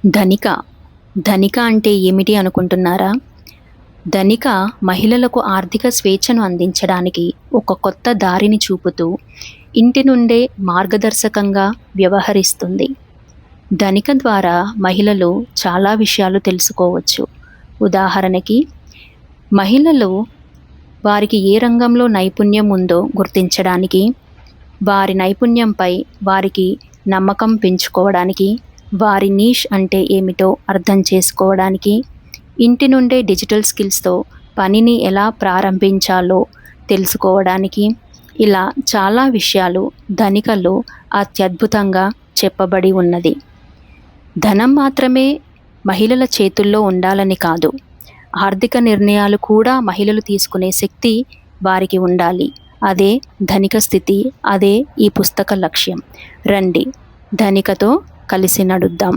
ధనిక. ధనిక అంటే ఏమిటి అనుకుంటున్నారా? ధనిక మహిళలకు ఆర్థిక స్వేచ్ఛను అందించడానికి ఒక కొత్త దారిని చూపుతూ ఇంటి నుండే మార్గదర్శకంగా వ్యవహరిస్తుంది. ధనిక ద్వారా మహిళలు చాలా విషయాలు తెలుసుకోవచ్చు. ఉదాహరణకి, మహిళలు వారికి ఏ రంగంలో నైపుణ్యం ఉందో గుర్తించడానికి, వారి నైపుణ్యంపై వారికి నమ్మకం పెంచుకోవడానికి, వారి నీష్ అంటే ఏమిటో అర్థం చేసుకోవడానికి, ఇంటి నుండే డిజిటల్ స్కిల్స్తో పనిని ఎలా ప్రారంభించాలో తెలుసుకోవడానికి, ఇలా చాలా విషయాలు ధనికలో అత్యద్భుతంగా చెప్పబడి ఉన్నది. ధనం మాత్రమే మహిళల చేతుల్లో ఉండాలని కాదు, ఆర్థిక నిర్ణయాలు కూడా మహిళలు తీసుకునే శక్తి వారికి ఉండాలి. అదే ధనిక స్థితి, అదే ఈ పుస్తక లక్ష్యం. రండి, ధనికతో కలిసి నడుద్దాం.